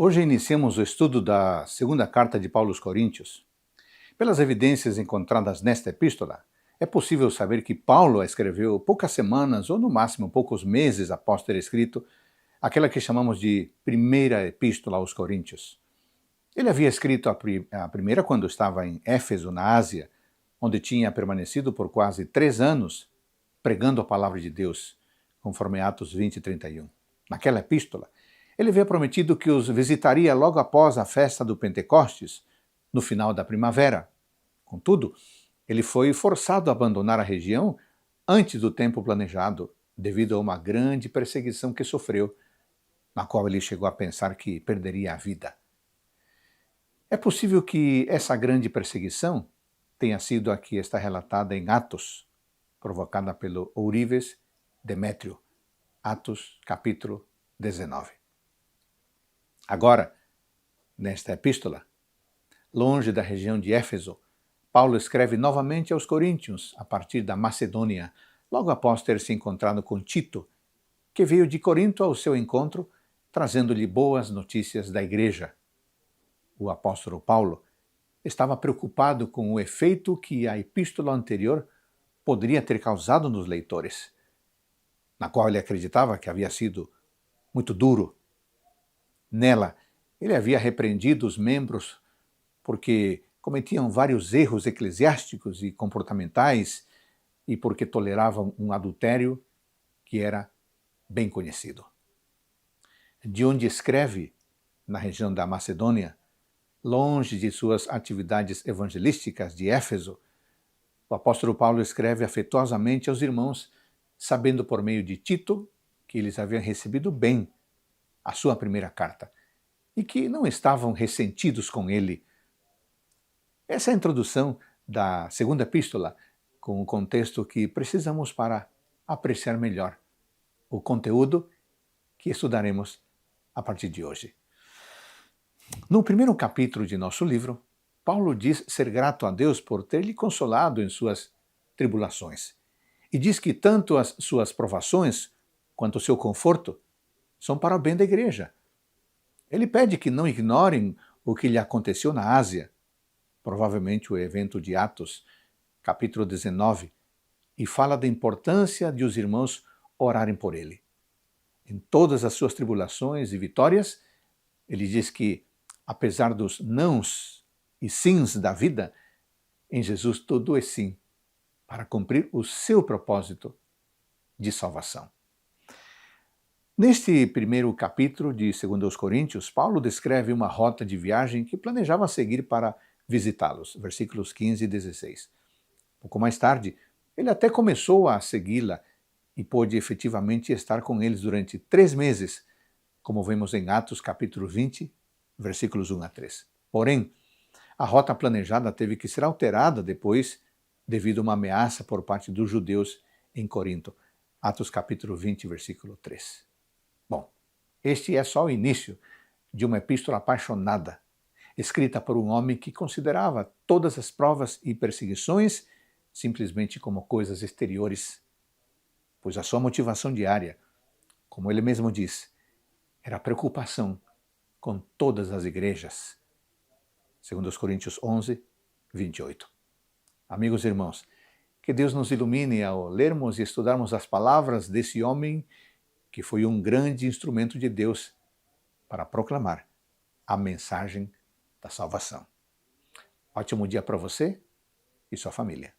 Hoje iniciamos o estudo da segunda carta de Paulo aos Coríntios. Pelas evidências encontradas nesta epístola, é possível saber que Paulo a escreveu poucas semanas ou no máximo poucos meses após ter escrito aquela que chamamos de primeira epístola aos Coríntios. Ele havia escrito a primeira quando estava em Éfeso, na Ásia, onde tinha permanecido por quase 3 anos pregando a palavra de Deus, conforme Atos 20 e 31. Naquela epístola, ele havia prometido que os visitaria logo após a festa do Pentecostes, no final da primavera. Contudo, ele foi forçado a abandonar a região antes do tempo planejado, devido a uma grande perseguição que sofreu, na qual ele chegou a pensar que perderia a vida. É possível que essa grande perseguição tenha sido a que está relatada em Atos, provocada pelo ourives Demétrio, Atos capítulo 19. Agora, nesta epístola, longe da região de Éfeso, Paulo escreve novamente aos Coríntios, a partir da Macedônia, logo após ter se encontrado com Tito, que veio de Corinto ao seu encontro, trazendo-lhe boas notícias da igreja. O apóstolo Paulo estava preocupado com o efeito que a epístola anterior poderia ter causado nos leitores, na qual ele acreditava que havia sido muito duro. Nela, ele havia repreendido os membros porque cometiam vários erros eclesiásticos e comportamentais e porque toleravam um adultério que era bem conhecido. De onde escreve, na região da Macedônia, longe de suas atividades evangelísticas de Éfeso, o apóstolo Paulo escreve afetuosamente aos irmãos, sabendo por meio de Tito que eles haviam recebido bem a sua primeira carta e que não estavam ressentidos com ele. Essa é a introdução da segunda epístola, com o contexto que precisamos para apreciar melhor o conteúdo que estudaremos a partir de hoje. No primeiro capítulo de nosso livro, Paulo diz ser grato a Deus por ter lhe consolado em suas tribulações. E diz que tanto as suas provações quanto o seu conforto são para o bem da igreja. Ele pede que não ignorem o que lhe aconteceu na Ásia, provavelmente o evento de Atos, capítulo 19, e fala da importância de os irmãos orarem por ele. Em todas as suas tribulações e vitórias, ele diz que, apesar dos nãos e sims da vida, em Jesus tudo é sim, para cumprir o seu propósito de salvação. Neste primeiro capítulo de 2 Coríntios, Paulo descreve uma rota de viagem que planejava seguir para visitá-los, versículos 15 e 16. Pouco mais tarde, ele até começou a segui-la e pôde efetivamente estar com eles durante 3 meses, como vemos em Atos capítulo 20, versículos 1 a 3. Porém, a rota planejada teve que ser alterada depois, devido a uma ameaça por parte dos judeus em Corinto. Atos capítulo 20, versículo 3. Bom, este é só o início de uma epístola apaixonada, escrita por um homem que considerava todas as provas e perseguições simplesmente como coisas exteriores, pois a sua motivação diária, como ele mesmo diz, era a preocupação com todas as igrejas. 2 Coríntios 11, 28. Amigos e irmãos, que Deus nos ilumine ao lermos e estudarmos as palavras desse homem que foi um grande instrumento de Deus para proclamar a mensagem da salvação. Ótimo dia para você e sua família.